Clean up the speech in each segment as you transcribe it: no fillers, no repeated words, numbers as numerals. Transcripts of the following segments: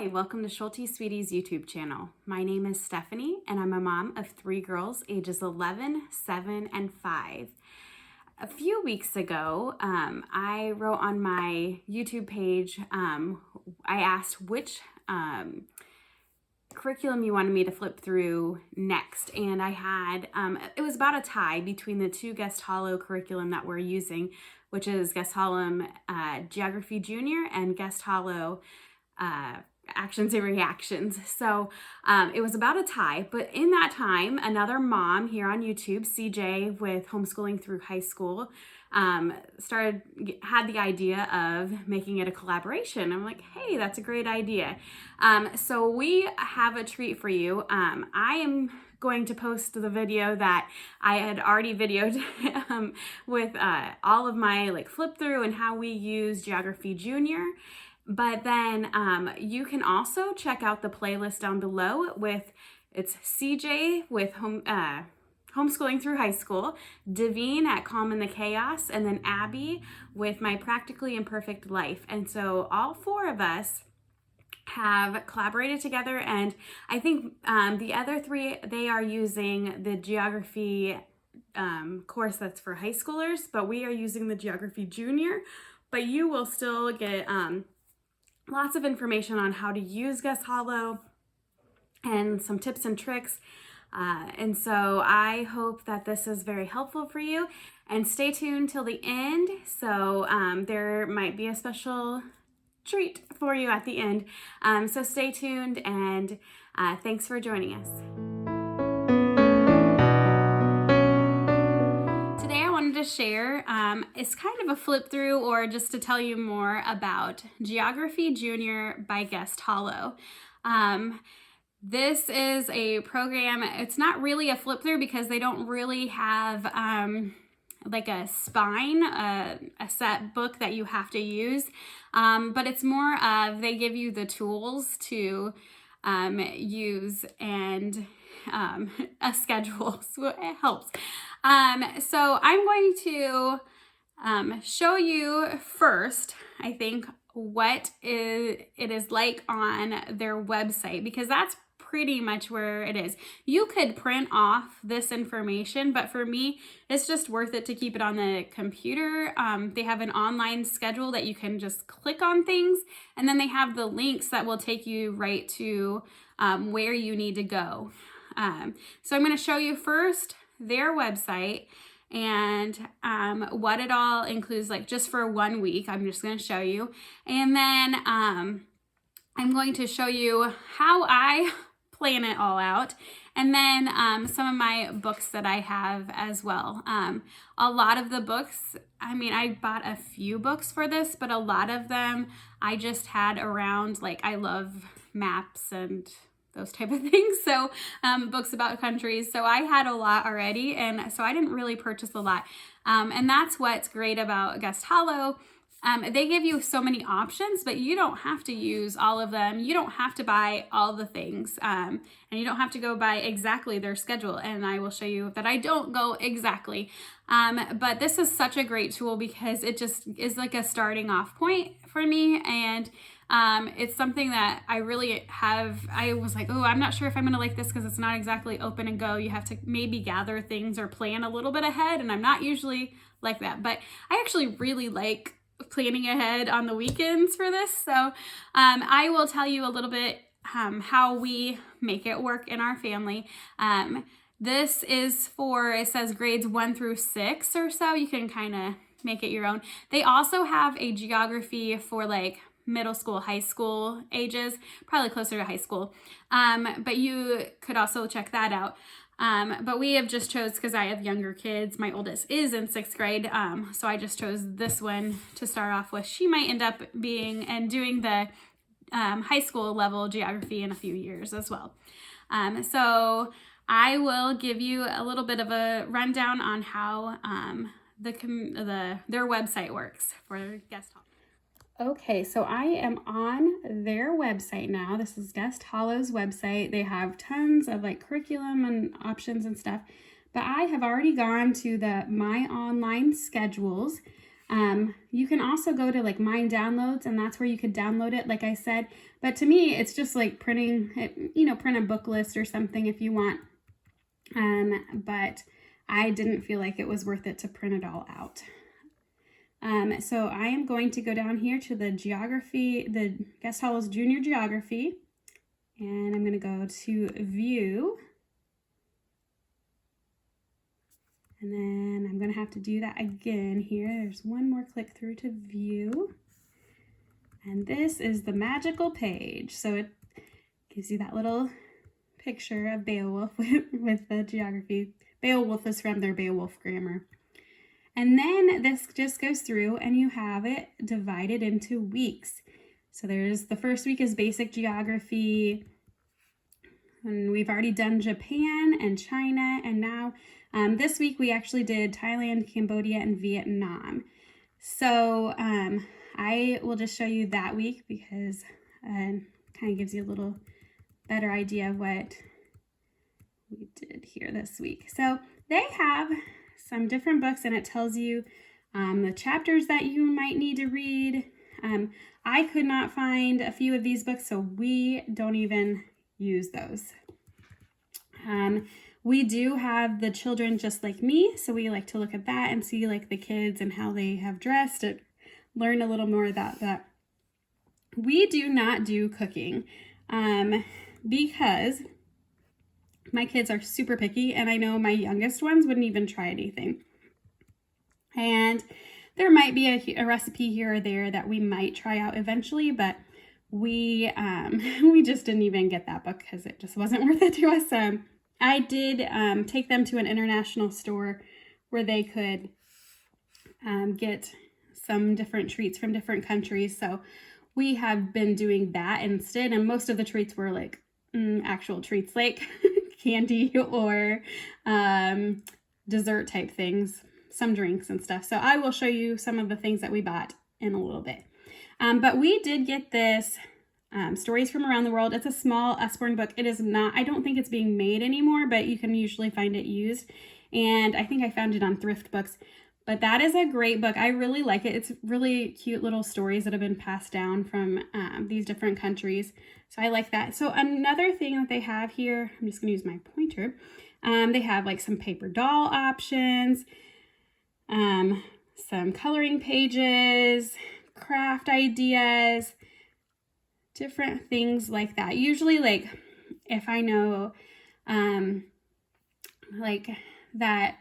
Hi, welcome to Schulte Sweeties YouTube channel. My name is Stephanie and I'm a mom of 3 girls ages 11, 7, and 5. A few weeks ago, I wrote on my YouTube page, I asked which curriculum you wanted me to flip through next, and I had, it was about a tie between the two Guest Hollow curriculum that we're using, which is Guest Hollow Geography Junior and Guest Hollow Actions and Reactions. So it was about a tie, but in that time, another mom here on YouTube, CJ with Homeschooling Through High School, had the idea of making it a collaboration. I'm like, hey, that's a great idea. So we have a treat for you. I am going to post the video that I had already videoed with all of my flip through and how we use Geography Junior. But then you can also check out the playlist down below it's CJ with Homeschooling Through High School, Devine at Calm in the Chaos, and then Abby with My Practically Imperfect Life. And so all 4 of us have collaborated together, and I think the other 3, they are using the geography course that's for high schoolers, but we are using the Geography Junior. But you will still get lots of information on how to use Guest Hollow and some tips and tricks. And so I hope that this is very helpful for you, and stay tuned till the end. So there might be a special treat for you at the end. So stay tuned, and thanks for joining us. Today I wanted to share, it's kind of a flip through, or just to tell you more about Geography Junior by Guest Hollow. This is a program, it's not really a flip through because they don't really have like a spine, a set book that you have to use, but it's more of they give you the tools to use and a schedule, so it helps. So I'm going to show you first, I think, what it is like on their website, because that's pretty much where it is. You could print off this information, but for me, it's just worth it to keep it on the computer. They have an online schedule that you can just click on things, and then they have the links that will take you right to where you need to go. So I'm going to show you first their website and what it all includes, like just for 1 week. I'm just going to show you, and then I'm going to show you how I plan it all out, and then some of my books that I have as well. A lot of the books, I mean, I bought a few books for this, but a lot of them I just had around, like I love maps and those type of things. So books about countries. So I had a lot already, and so I didn't really purchase a lot. And that's what's great about Guest Hollow. They give you so many options, but you don't have to use all of them. You don't have to buy all the things, and you don't have to go by exactly their schedule. And I will show you that I don't go exactly. But this is such a great tool because it just is like a starting off point for me. And it's something that I really I was like, oh, I'm not sure if I'm going to like this because it's not exactly open and go. You have to maybe gather things or plan a little bit ahead. And I'm not usually like that, but I actually really like planning ahead on the weekends for this. So I will tell you a little bit how we make it work in our family. This is it says grades 1 through 6 or so. You can kind of make it your own. They also have a geography for like middle school, high school ages, probably closer to high school. But you could also check that out. But we have just chose, because I have younger kids, my oldest is in 6th grade, so I just chose this one to start off with. She might end up being and doing the high school level geography in a few years as well. So I will give you a little bit of a rundown on how their website works for Guest Hollow. Okay, so I am on their website now. This is Guest Hollow's website. They have tons of like curriculum and options and stuff, but I have already gone to my online schedules. You can also go to like Mine Downloads, and that's where you could download it, like I said. But to me, it's just like printing it, you know, print a book list or something if you want. But I didn't feel like it was worth it to print it all out. So I am going to go down here to the geography, the Guest Hollows Junior Geography, and I'm going to go to View. And then I'm going to have to do that again here. There's one more click through to View. And this is the magical page. So it gives you that little picture of Beowulf with the geography. Beowulf is from their Beowulf grammar. And then this just goes through and you have it divided into weeks. So there's the first week is basic geography. And we've already done Japan and China. And now this week we actually did Thailand, Cambodia, and Vietnam. So I will just show you that week because it kind of gives you a little better idea of what we did here this week. So they have some different books and it tells you the chapters that you might need to read. I could not find a few of these books, so we don't even use those. We do have the Children Just Like Me, so we like to look at that and see like the kids and how they have dressed and learn a little more about that. We do not do cooking because my kids are super picky, and I know my youngest ones wouldn't even try anything. And there might be a recipe here or there that we might try out eventually, but we just didn't even get that book because it just wasn't worth it to us. I did take them to an international store where they could get some different treats from different countries. So we have been doing that instead, and most of the treats were like actual treats, like candy or dessert type things, some drinks and stuff. So I will show you some of the things that we bought in a little bit. But we did get this Stories from Around the World. It's a small Usborne book. It is not, I don't think it's being made anymore, but you can usually find it used. And I think I found it on Thrift Books. But that is a great book. I really like it. It's really cute little stories that have been passed down from these different countries. So I like that. So another thing that they have here, I'm just going to use my pointer. They have like some paper doll options, some coloring pages, craft ideas, different things like that. Usually like if I know like that,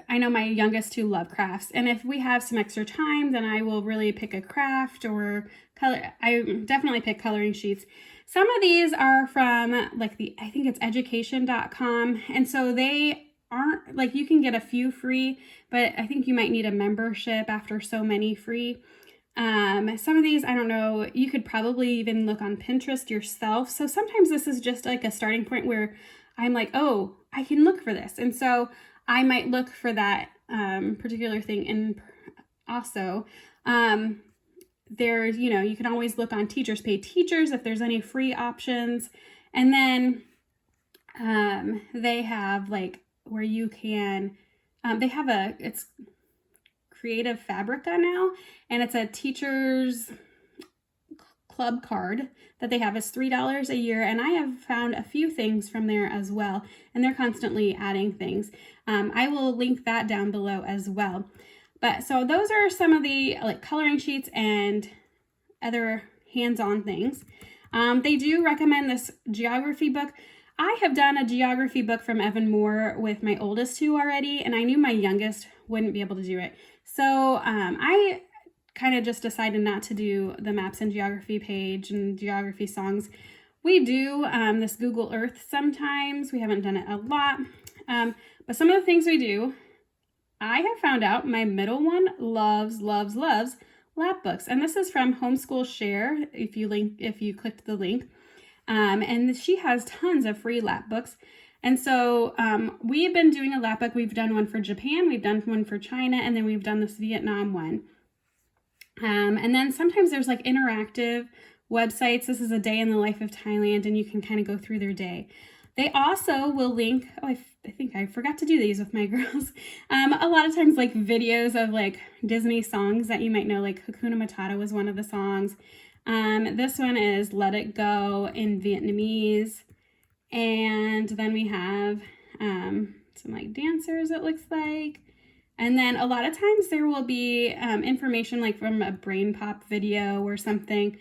I know my youngest two love crafts, and if we have some extra time, then I will really pick a craft or color. I definitely pick coloring sheets. Some of these are from like I think it's education.com, and so they aren't like, you can get a few free, but I think you might need a membership after so many free. Some of these, I don't know, you could probably even look on Pinterest yourself. So sometimes this is just like a starting point where I'm like, oh, I can look for this. And so I might look for that particular thing. And also, there's, you know, you can always look on Teachers Pay Teachers if there's any free options. And then they have like where you can, they have it's Creative Fabrica now, and it's a teacher's club card that they have. Is $3 a year, and I have found a few things from there as well, and they're constantly adding things. I will link that down below as well. But so those are some of the like coloring sheets and other hands-on things. They do recommend this geography book. I have done a geography book from Evan Moore with my oldest two already, and I knew my youngest wouldn't be able to do it. So I kind of just decided not to do the maps and geography page and geography songs. We do this Google Earth sometimes. We haven't done it a lot. But some of the things we do, I have found out my middle one loves lap books. And this is from Homeschool Share, if you clicked the link. And she has tons of free lap books. And so we've been doing a lap book. We've done one for Japan, we've done one for China, and then we've done this Vietnam one. And then sometimes there's like interactive websites. This is a day in the life of Thailand, and you can kind of go through their day. They also will link, oh, I think I forgot to do these with my girls. A lot of times like videos of like Disney songs that you might know, like Hakuna Matata was one of the songs. This one is Let It Go in Vietnamese. And then we have some like dancers, it looks like. And then a lot of times there will be information like from a Brain Pop video or something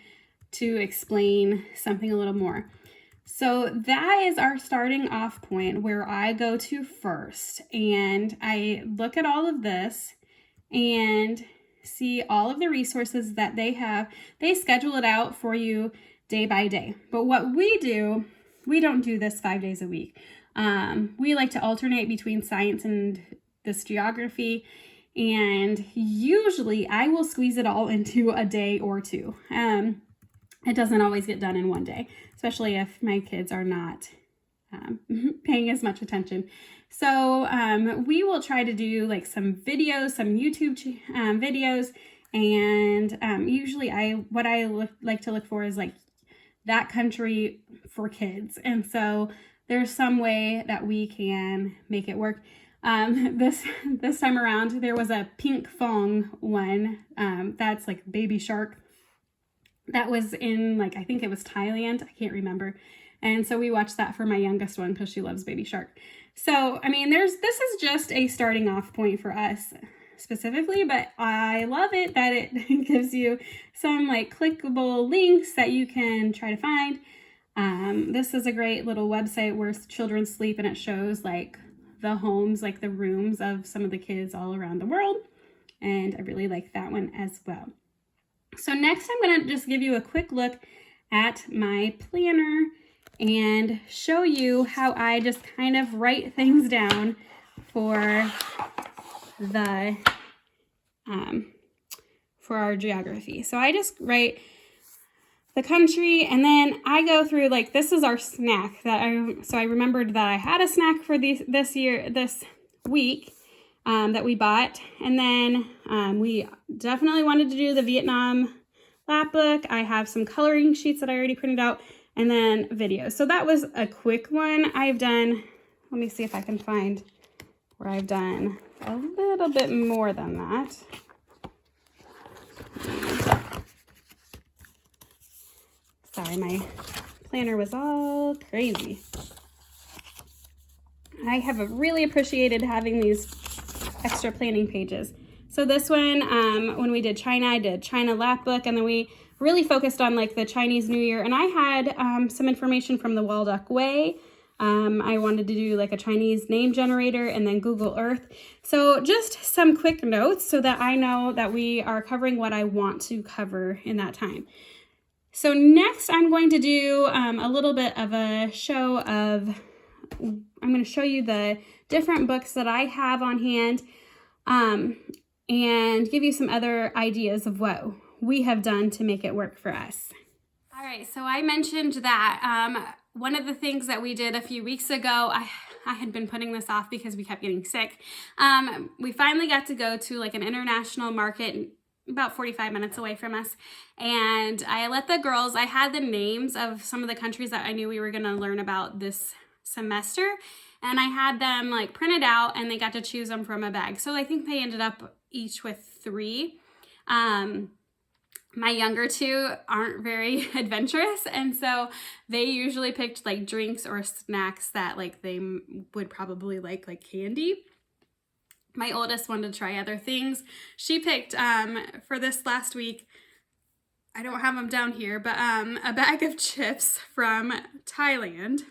to explain something a little more. So that is our starting off point where I go to first, and I look at all of this and see all of the resources that they have. They schedule it out for you day by day. But what we do, we don't do this 5 days a week. We like to alternate between science and this geography, and usually I will squeeze it all into a day or two. It doesn't always get done in one day, especially if my kids are not paying as much attention. So we will try to do like some videos, some YouTube videos, and usually what I like to look for is like that country for kids. And so there's some way that we can make it work. This time around, there was a pink thong one, that's like baby shark. That was in like, I think it was Thailand. I can't remember. And so we watched that for my youngest one because she loves baby shark. So, I mean, this is just a starting off point for us specifically, but I love it that it gives you some like clickable links that you can try to find. This is a great little website where children sleep, and it shows like the homes, like the rooms of some of the kids all around the world. And I really like that one as well. So next I'm going to just give you a quick look at my planner and show you how I just kind of write things down for the for our geography. So I just write the country, and then I go through like, this is our snack that I remembered that I had a snack for this week that we bought. And then we definitely wanted to do the Vietnam lap book. I have some coloring sheets that I already printed out, and then videos. So that was a quick one. I've done, let me see if I can find where I've done a little bit more than that. Sorry, my planner was all crazy. I have really appreciated having these extra planning pages. So this one, when we did China, I did China lap book, and then we really focused on like the Chinese New Year. And I had some information from the Waldock Way. I wanted to do like a Chinese name generator, and then Google Earth. So just some quick notes so that I know that we are covering what I want to cover in that time. So next I'm going to do a little bit of a show of, I'm going to show you the different books that I have on hand, and give you some other ideas of what we have done to make it work for us. All right, so I mentioned that one of the things that we did a few weeks ago, I had been putting this off because we kept getting sick. We finally got to go to like an international market about 45 minutes away from us, and I let the girls, I had the names of some of the countries that I knew we were going to learn about this semester, and I had them like printed out, and they got to choose them from a bag. So I think they ended up each with 3. My younger 2 aren't very adventurous, and so they usually picked like drinks or snacks that like they would probably like candy. My oldest wanted to try other things. She picked, for this last week, I don't have them down here, but a bag of chips from Thailand.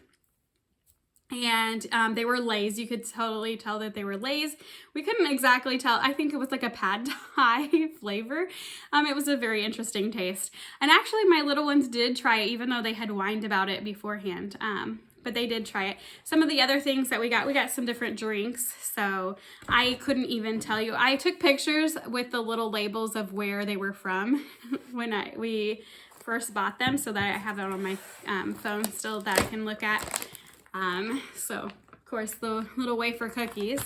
And they were Lay's. You could totally tell that they were Lay's. We couldn't exactly tell. I think it was like a pad thai flavor. It was a very interesting taste. And actually my little ones did try it, even though they had whined about it beforehand. But they did try it. Some of the other things that we got some different drinks. So I couldn't even tell you. I took pictures with the little labels of where they were from when we first bought them, so that I have it on my phone still that I can look at. So of course the little wafer cookies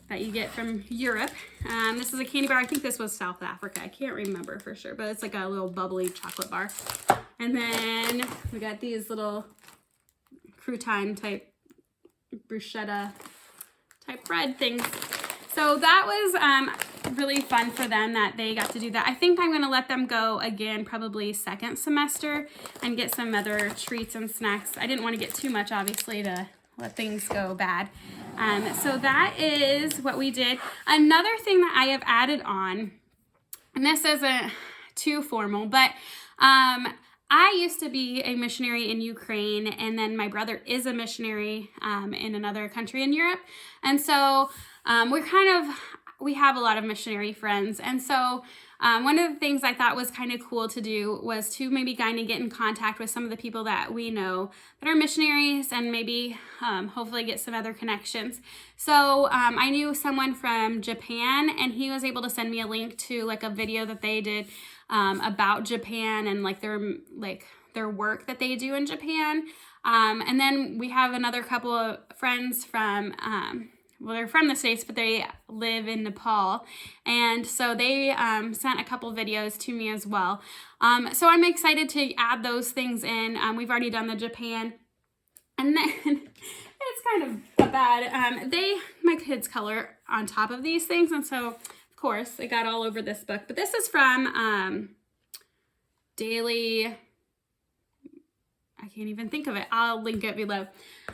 that you get from Europe. This is a candy bar. I think this was South Africa. I can't remember for sure, but it's like a little bubbly chocolate bar. And then we got these little crouton type, bruschetta type bread things. So that was really fun for them that they got to do that. I think I'm gonna let them go again, probably second semester, and get some other treats and snacks. I didn't want to get too much, obviously, to let things go bad. So that is what we did. Another thing that I have added on, and this isn't too formal, but I used to be a missionary in Ukraine, and then my brother is a missionary in another country in Europe. And so we have a lot of missionary friends. And so one of the things I thought was kind of cool to do was to maybe kind of get in contact with some of the people that we know that are missionaries, and maybe hopefully get some other connections. So I knew someone from Japan, and he was able to send me a link to like a video that they did about Japan and like their work that they do in Japan. And then we have another couple of friends from well, they're from the States, but they live in Nepal. And so they sent a couple videos to me as well. So I'm excited to add those things in. We've already done the Japan. And then it's kind of bad. My kids color on top of these things. And so, of course, it got all over this book. But this is from Daily... I can't even think of it. I'll link it below.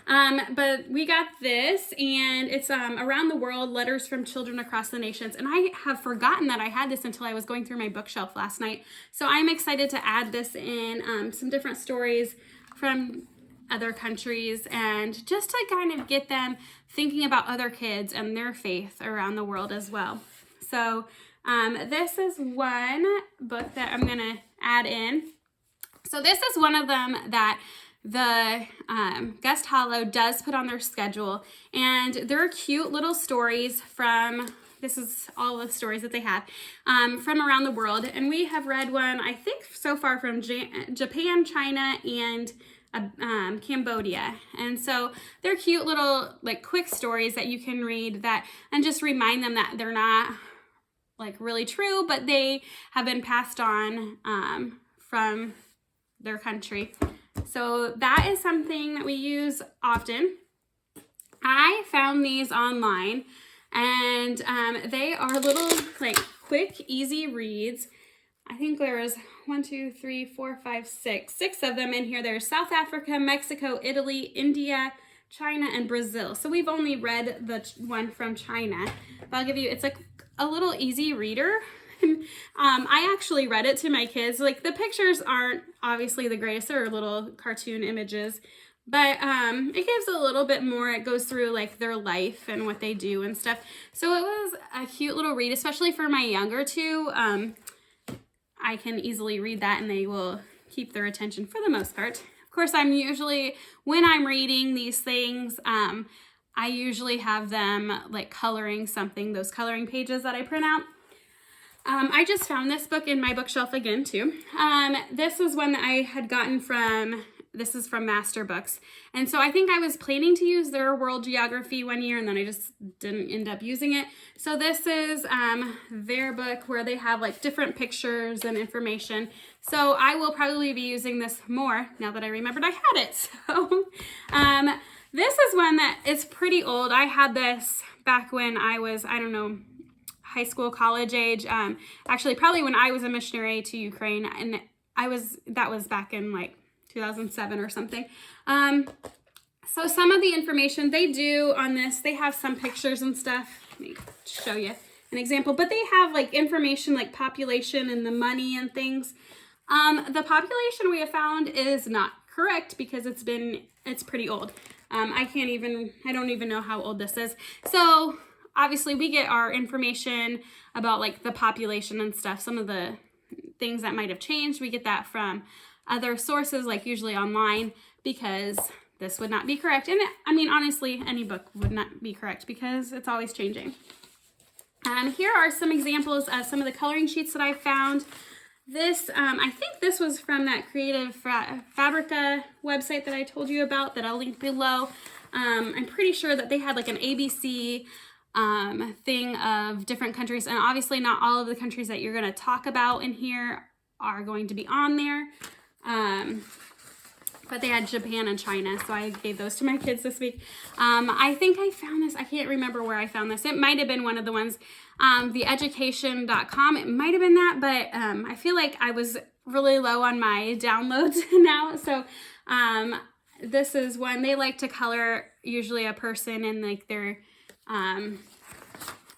But we got this, and it's Around the World, Letters from Children Across the Nations. And I have forgotten that I had this until I was going through my bookshelf last night. So I'm excited to add this in, some different stories from other countries, and just to kind of get them thinking about other kids and their faith around the world as well. So this is one book that I'm going to add in. So this is one of them that the Guest Hollow does put on their schedule, and they're cute little stories from, this is all the stories that they have, from around the world. And we have read one, I think so far, from Japan, China, and Cambodia. And so they're cute little like quick stories that you can read that, and just remind them that they're not like really true, but they have been passed on from their country. So that is something that we use often. I found these online, and they are little like quick, easy reads. I think there was 6 of them in here. There's South Africa, Mexico, Italy, India, China, and Brazil. So we've only read the one from China, but I'll give you, it's like a little easy reader. I actually read it to my kids. Like, the pictures aren't obviously the greatest. They're little cartoon images, but it gives a little bit more. It goes through like their life and what they do and stuff. So it was a cute little read, especially for my younger two. I can easily read that, and they will keep their attention for the most part. Of course, when I'm reading these things, I usually have them like coloring something, those coloring pages that I print out. I just found this book in my bookshelf again too. This is one that I had gotten this is from Master Books. And so I think I was planning to use their world geography one year, and then I just didn't end up using it. So this is their book where they have like different pictures and information. So I will probably be using this more now that I remembered I had it. So this is one that is pretty old. I had this back when I was, I don't know, high school, college age. Actually, probably when I was a missionary to Ukraine, and that was back in like 2007 or something. So some of the information they do on this, they have some pictures and stuff. Let me show you an example, but they have like information like population and the money and things. The population we have found is not correct because it's pretty old. I don't even know how old this is. So obviously we get our information about like the population and stuff. Some of the things that might have changed, we get that from other sources, like usually online, because this would not be correct. And I mean, honestly, any book would not be correct because it's always changing. Here are some examples of some of the coloring sheets that I found. This, I think this was from that Creative Fabrica website that I told you about, that I'll link below. I'm pretty sure that they had like an ABC thing of different countries, and obviously not all of the countries that you're going to talk about in here are going to be on there. but they had Japan and China, so I gave those to my kids this week. I think I found this, I can't remember where I found this. It might have been one of the ones, theeducation.com. It might have been that, but I feel like I was really low on my downloads now. So this is one, they like to color usually a person and like their,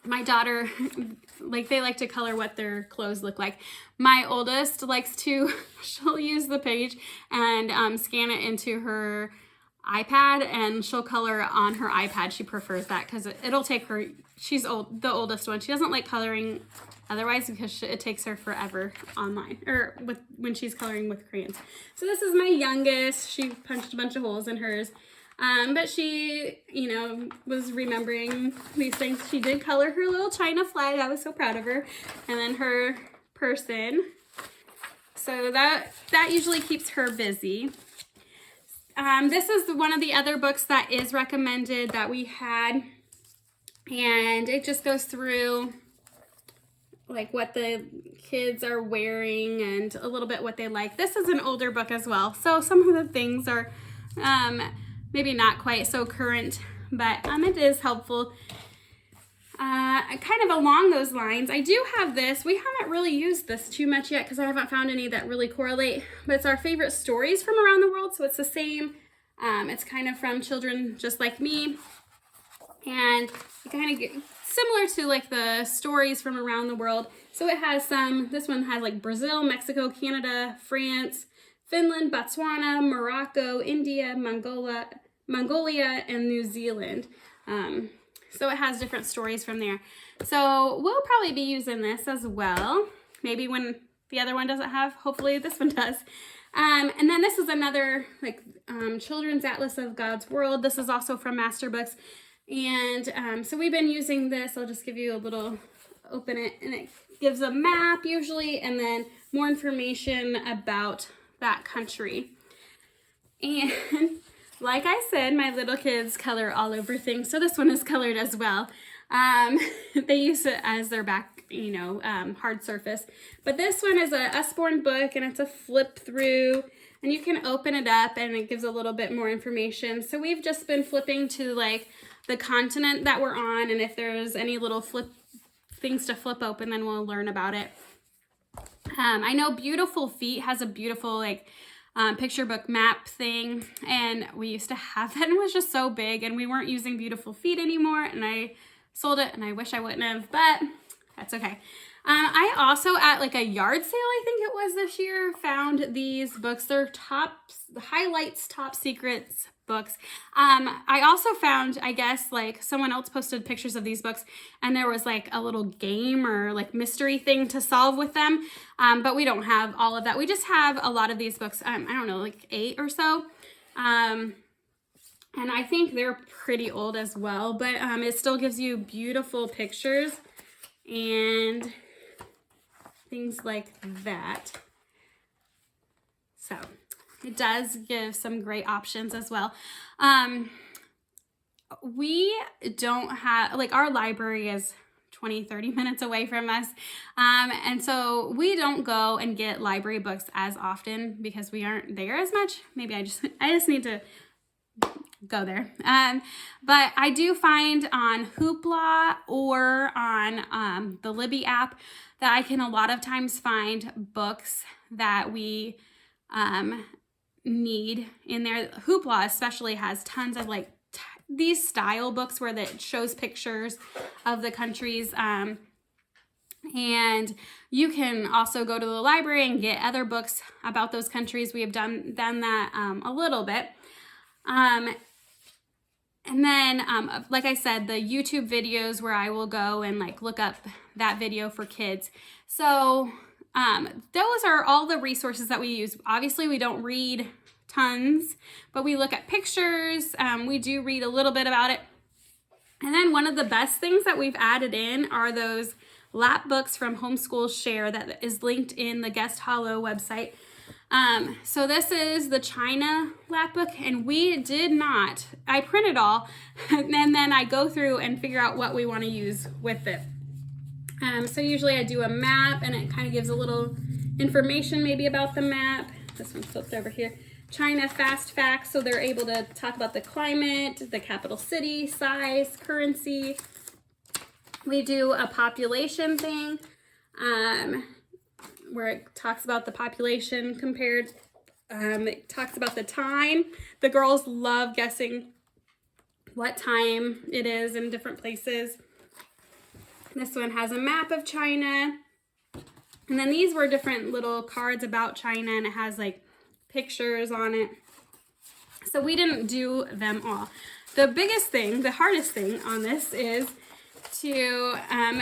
my daughter, like they like to color what their clothes look like. My oldest likes to, she'll use the page and scan it into her iPad, and she'll color on her iPad. She prefers that because it'll take her, she's old, the oldest one. She doesn't like coloring otherwise because it takes her forever online or when she's coloring with crayons. So this is my youngest. She punched a bunch of holes in hers. But she, you know, was remembering these things. She did color her little China flag. I was so proud of her. And then her person. So that usually keeps her busy. This is one of the other books that is recommended that we had. And it just goes through like what the kids are wearing and a little bit what they like. This is an older book as well. So some of the things are maybe not quite so current, but it is helpful. Kind of along those lines, I do have this. We haven't really used this too much yet because I haven't found any that really correlate, but it's our favorite stories from around the world. So it's the same. It's kind of from Children Just Like Me. And it kind of gets similar to like the stories from around the world. So it has this one has like Brazil, Mexico, Canada, France, Finland, Botswana, Morocco, India, Mongolia, and New Zealand. So it has different stories from there. So we'll probably be using this as well. Maybe when the other one doesn't have, hopefully this one does. And then this is another like Children's Atlas of God's World. This is also from Master Books. And so we've been using this. I'll just give you a little, open it, and it gives a map usually, and then more information about that country. And like I said, my little kids color all over things, so this one is colored as well. They use it as their back, you know, hard surface. But this one is a Usborne book, and it's a flip through, and you can open it up, and it gives a little bit more information. So we've just been flipping to like the continent that we're on, and if there's any little things to flip open, then we'll learn about it. I know Beautiful Feet has a beautiful like picture book map thing, and we used to have that, and it was just so big, and we weren't using Beautiful Feet anymore, and I sold it, and I wish I wouldn't have, but that's okay. I also at like a yard sale, I think it was this year, found these books. They're highlights, top secrets books. I also found, I guess, like someone else posted pictures of these books, and there was like a little game or like mystery thing to solve with them. But we don't have all of that. We just have a lot of these books. I don't know, like 8 or so. And I think they're pretty old as well, but it still gives you beautiful pictures and things like that. So it does give some great options as well. We don't have, like, our library is 20-30 minutes away from us. And so we don't go and get library books as often because we aren't there as much. Maybe I just need to go there. But I do find on Hoopla or on the Libby app that I can a lot of times find books that we need in there. Hoopla especially has tons of like these style books where that shows pictures of the countries. And you can also go to the library and get other books about those countries. We have done that a little bit. And then, like I said, the YouTube videos where I will go and like look up that video for kids. So those are all the resources that we use. Obviously, we don't read tons, but we look at pictures. We do read a little bit about it. And then one of the best things that we've added in are those lap books from Homeschool Share that is linked in the Guest Hollow website. So this is the China lap book, and we did not, I print it all, and then I go through and figure out what we want to use with it. So usually I do a map, and it kind of gives a little information maybe about the map. This one's flipped over here. China fast facts, so they're able to talk about the climate, the capital city, size, currency. We do a population thing, where it talks about the population compared. It talks about the time. The girls love guessing what time it is in different places. This one has a map of China. And then these were different little cards about China, and it has like pictures on it. So we didn't do them all. The biggest thing, the hardest thing on this is to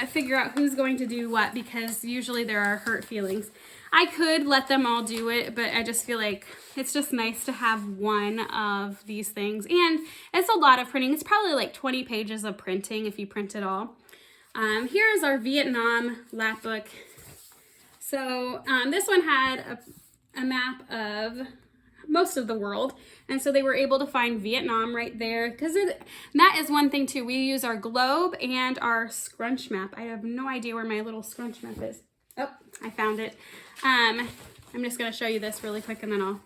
figure out who's going to do what, because usually there are hurt feelings. I could let them all do it, but I just feel like it's just nice to have one of these things. And it's a lot of printing. It's probably like 20 pages of printing if you print it all. Here is our Vietnam lap book. So this one had a map of most of the world, and so they were able to find Vietnam right there, because that is one thing too. We use our globe and our scrunch map. I have no idea where my little scrunch map is. Oh, I found it. I'm just going to show you this really quick, and then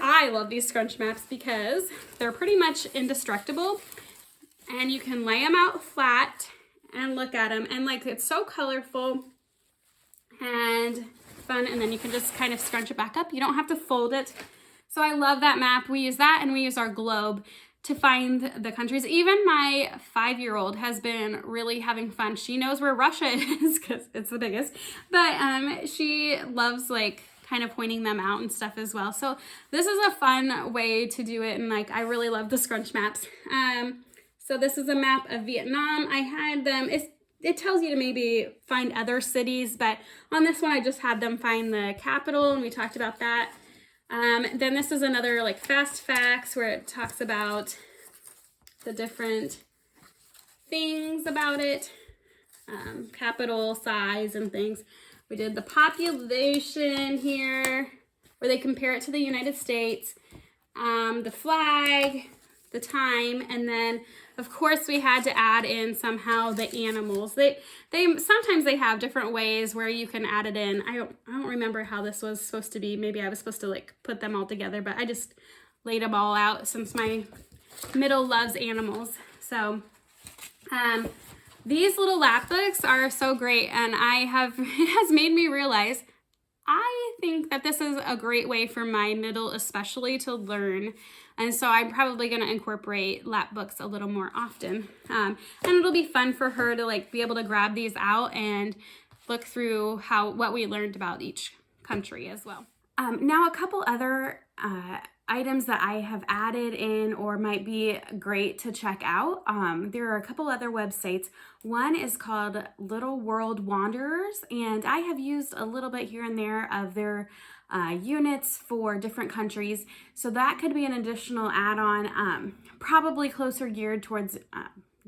I love these scrunch maps because they're pretty much indestructible, and you can lay them out flat and look at them, and like it's so colorful and fun, and then you can just kind of scrunch it back up. You don't have to fold it. So I love that map. We use that, and we use our globe to find the countries. Even my 5-year-old has been really having fun. She knows where Russia is because it's the biggest, but she loves like kind of pointing them out and stuff as well. So this is a fun way to do it, and like I really love the scrunch maps. So this is a map of Vietnam. I had them, it tells you to maybe find other cities, but on this one I just had them find the capital, and we talked about that. Then this is another like fast facts where it talks about the different things about it, capital, size, and things. We did the population here where they compare it to the United States, the flag, the time, and then of course we had to add in somehow the animals. They sometimes they have different ways where you can add it in. I don't remember how this was supposed to be. Maybe I was supposed to like put them all together, but I just laid them all out since my middle loves animals. So these little lap books are so great, and it has made me realize I think that this is a great way for my middle especially to learn. And so I'm probably going to incorporate lap books a little more often. And it'll be fun for her to like be able to grab these out and look through what we learned about each country as well. Now a couple other items that I have added in or might be great to check out. There are a couple other websites. One is called Little World Wanderers, and I have used a little bit here and there of their units for different countries. So that could be an additional add-on, probably closer geared towards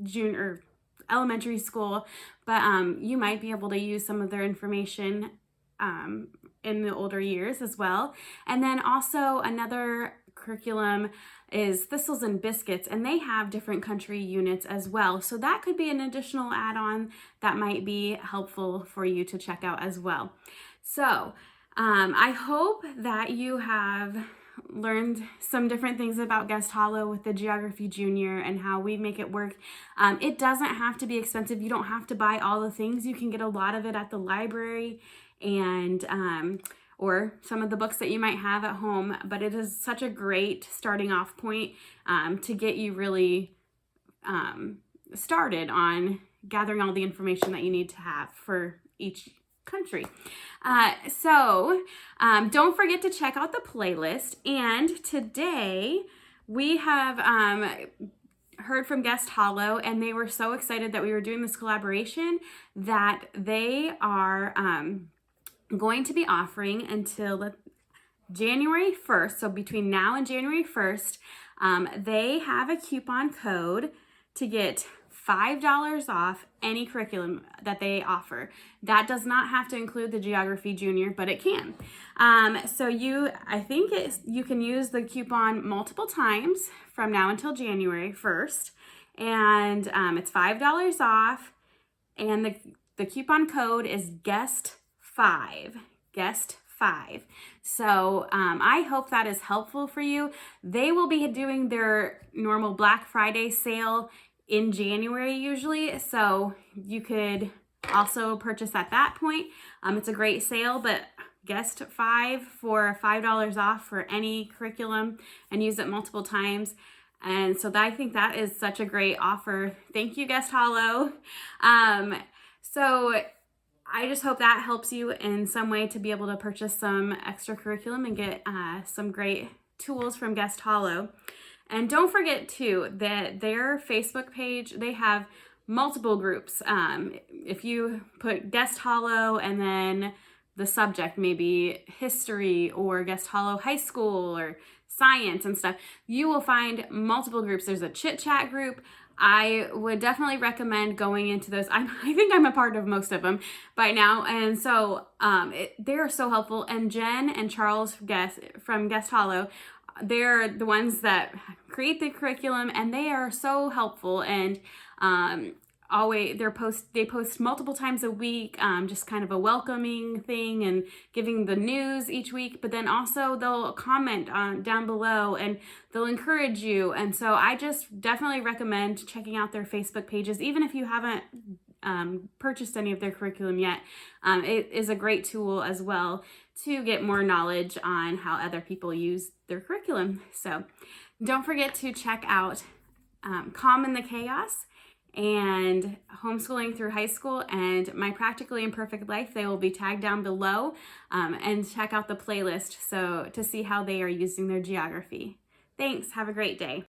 junior or elementary school, but you might be able to use some of their information in the older years as well. And then also another curriculum is Thistles and Biscuits, and they have different country units as well. So that could be an additional add-on that might be helpful for you to check out as well. So I hope that you have learned some different things about Guest Hollow with the Geography Junior and how we make it work. It doesn't have to be expensive. You don't have to buy all the things. You can get a lot of it at the library and or some of the books that you might have at home, but it is such a great starting off point to get you really started on gathering all the information that you need to have for each country. So don't forget to check out the playlist. And today we have heard from Guest Hollow, and they were so excited that we were doing this collaboration that they are going to be offering until January 1st. So between now and January 1st, they have a coupon code to get $5 off any curriculum that they offer. That does not have to include the Geography Junior, but it can. So you can use the coupon multiple times from now until January 1st, and it's $5 off, and the coupon code is guest5. So I hope that is helpful for you. They will be doing their normal Black Friday sale in January usually, so you could also purchase at that point. It's a great sale, but guest 5 for $5 off for any curriculum and use it multiple times. And so I think that is such a great offer. Thank you, Guest Hollow. So I just hope that helps you in some way to be able to purchase some extra curriculum and get some great tools from Guest Hollow. And don't forget too that their Facebook page, they have multiple groups. If you put Guest Hollow and then the subject, maybe history or Guest Hollow High School or science and stuff, you will find multiple groups. There's a chit chat group. I would definitely recommend going into those. I think I'm a part of most of them by now. And so they are so helpful. And Jen and Charles from Guest Hollow, they're the ones that create the curriculum, and they are so helpful. And always they post multiple times a week, just kind of a welcoming thing and giving the news each week, but then also they'll comment down below and they'll encourage you. And so I just definitely recommend checking out their Facebook pages, even if you haven't purchased any of their curriculum yet. It is a great tool as well to get more knowledge on how other people use their curriculum. So don't forget to check out Calm in the Chaos and Homeschooling Through High School and My Practically Imperfect Life. They will be tagged down below, and check out the playlist so to see how they are using their geography. Thanks. Have a great day.